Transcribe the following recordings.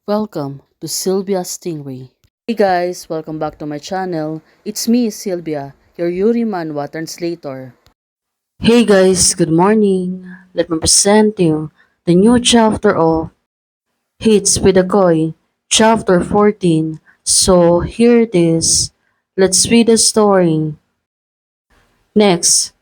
Welcome to Sylvia's Stingray. Hey guys, welcome back to my channel. It's me, Sylvia, your Yuri Manhwa translator. Hey guys, good morning. Let me present you the new chapter of Hits with a Koi, chapter 14. So here it is. Let's read the story. Next,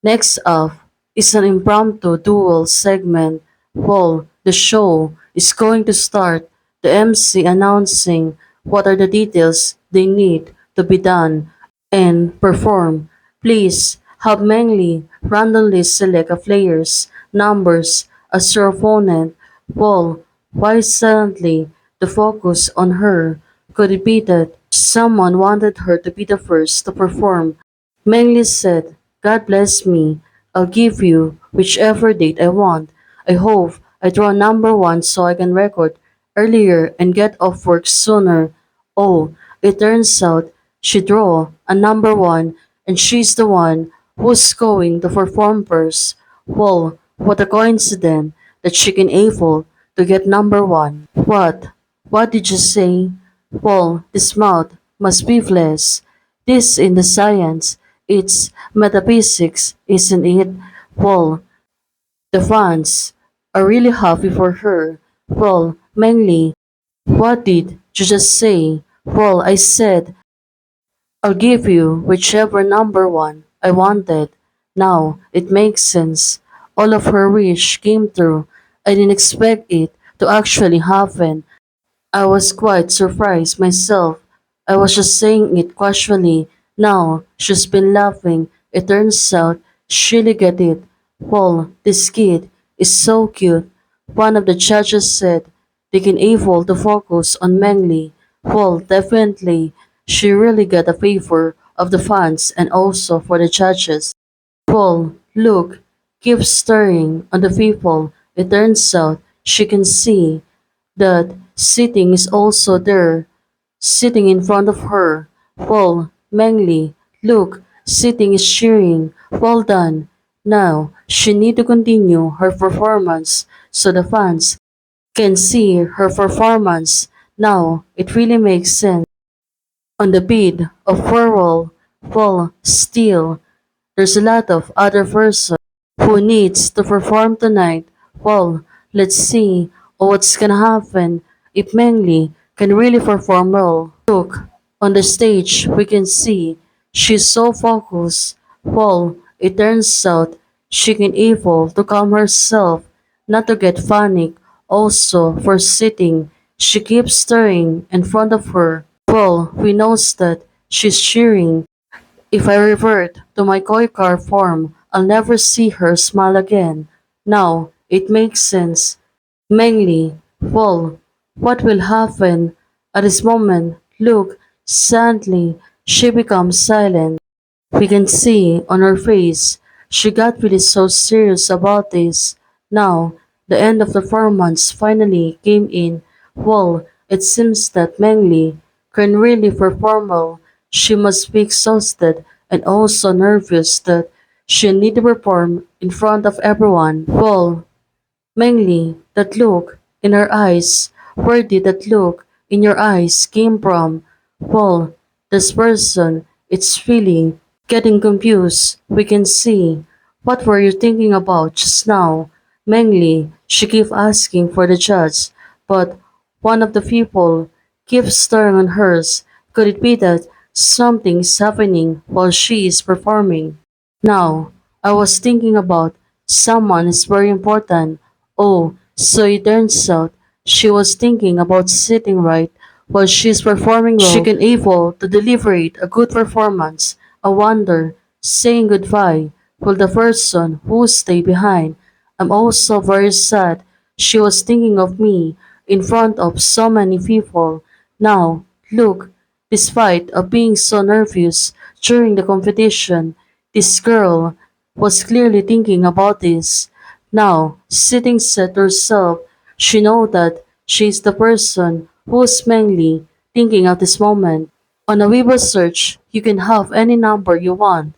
Next up is an impromptu dual segment. Well, the show is going to start. The MC announcing what are the details they need to be done and perform. Please have Mengli randomly select a player's numbers as your opponent. Well, why suddenly the focus on her? Could it be that someone wanted her to be the first to perform? Mengli said, God bless me. I'll give you whichever date I want. I hope I draw number one so I can record earlier and get off work sooner. Oh, it turns out she drew a number one and she's the one who's going to perform first. Well, what a coincidence that she can able to get number one. What? What did you say? Well, this mouth must be flesh. This in the science. It's metaphysics, isn't it? Well, the fans are really happy for her. Well, mainly, what did you just say? Well, I said, I'll give you whichever number one I wanted. Now, it makes sense. All of her wish came true. I didn't expect it to actually happen. I was quite surprised myself. I was just saying it casually. Now she's been laughing. It turns out she really get it. Well, this kid is so cute. One of the judges said they can able to focus on Mengli. Well, definitely, she really got a favor of the fans and also for the judges. Well, look, keep staring on the people. It turns out she can see that sitting is also there, sitting in front of her. Well, Mengli, look, sitting is cheering. Well done. Now, she need to continue her performance so the fans can see her performance. Now, it really makes sense. On the bid of Whirlpool, well, still, there's a lot of other person who needs to perform tonight. Well, let's see what's gonna happen if Mengli can really perform well. Look, on the stage we can see she's so focused. Well, it turns out she can able to calm herself, not to get panic. Also, for sitting, she keeps staring in front of her. Well, we knows that she's cheering. If I revert to my koi car form, I'll never see her smile again. Now, it makes sense. Mainly, well, what will happen at this moment? Look, suddenly, she becomes silent. We can see on her face, she got really so serious about this. Now, the end of the 4 months finally came in. Well, it seems that Mengli can really perform well. She must be exhausted and also nervous that she need to perform in front of everyone. Well, Mengli, that look in her eyes, where did that look in your eyes came from? Well, this person, it's really getting confused. We can see. What were you thinking about just now? Mengli, she keep asking for the judge, but one of the people keeps staring on hers. Could it be that something's happening while she is performing? Now, I was thinking about someone is very important. Oh, so it turns out she was thinking about sitting right while she's performing well. She can able to deliver it a good performance. I wonder, saying goodbye, will the person who stay behind? I'm also very sad. She was thinking of me in front of so many people. Now, look, despite of being so nervous during the competition, this girl was clearly thinking about this. Now, sitting set herself, she know that she is the person who's mainly thinking at this moment. On a Weibo search, you can have any number you want.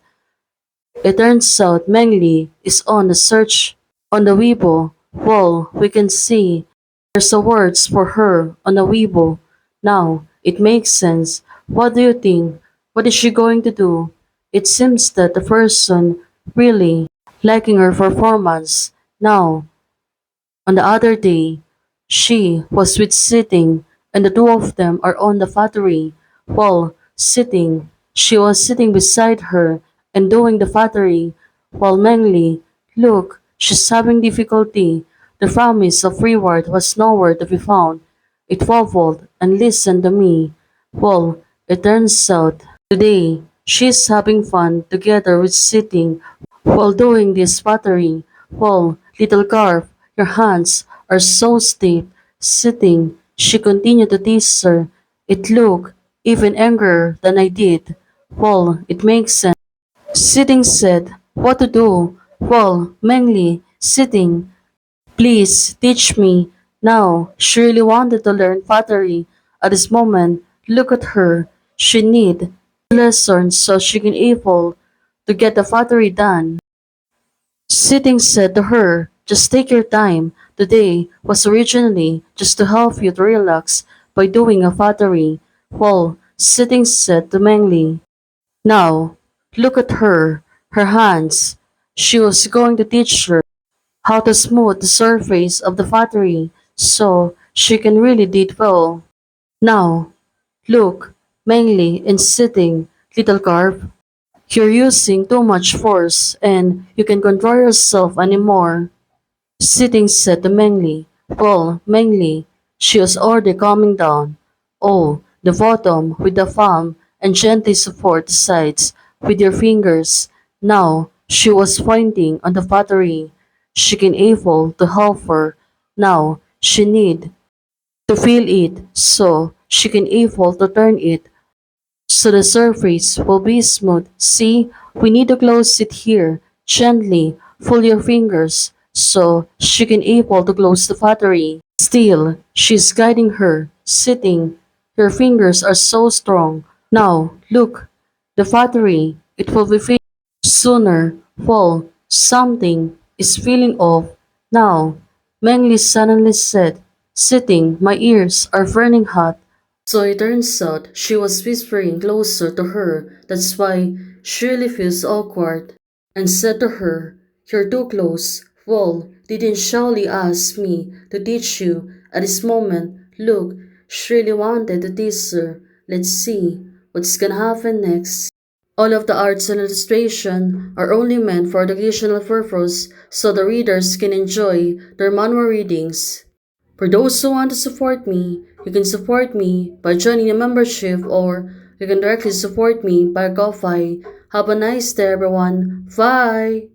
It turns out Mengli is on the search on the Weibo wall. We can see There's a words for her on a Weibo. Now, it makes sense. What do you think? What is she going to do? It seems that the person really liking her performance. Now, on the other day, she was with sitting, and the two of them are on the factory. While sitting, she was sitting beside her and doing the factory. While Mengli, look, she's having difficulty. The promise of reward was nowhere to be found. It wobbled and listened to me. Well, it turns out today she's having fun together with sitting while doing this pottery. Well, little carp, your hands are so stiff. Sitting, she continued to tease her. It looked even angrier than I did. Well, it makes sense. Sitting said, what to do? Well, Mengli, sitting, please teach me. Now, she really wanted to learn pottery. At this moment, look at her. She need lessons so she can able to get the pottery done. Sitting said to her, just take your time. Today was originally just to help you to relax by doing a pottery. While Sitting said to Mengli, now, look at her, her hands. She was going to teach her how to smooth the surface of the pottery so she can really do it well. Now, look, Mengli and Sitting, little carp. You're using too much force and you can control yourself anymore. Sitting said to Mengli, well, Mengli, she was already calming down. Oh, the bottom with the palm and gently support the sides with your fingers. Now she was pointing on the pottery. She can able to help her. Now she need to feel it so she can able to turn it so the surface will be smooth. See, we need to close it here. Gently pull your fingers so she can able to close the battery. Still, she's guiding her, sitting. Her fingers are so strong. Now, look, the battery, it will be finished sooner. Well, something is feeling off. Now, Mengli suddenly said, sitting, my ears are burning hot. So it turns out she was whispering closer to her. That's why she really feels awkward. And said to her, you're too close. Well, didn't Shaoli ask me to teach you? At this moment, look, she really wanted to teach her. Let's see what's gonna happen next. All of the arts and illustration are only meant for educational purpose so the readers can enjoy their manual readings. For those who want to support me, you can support me by joining a membership or you can directly support me by Ko-Fi. Have a nice day everyone. Bye!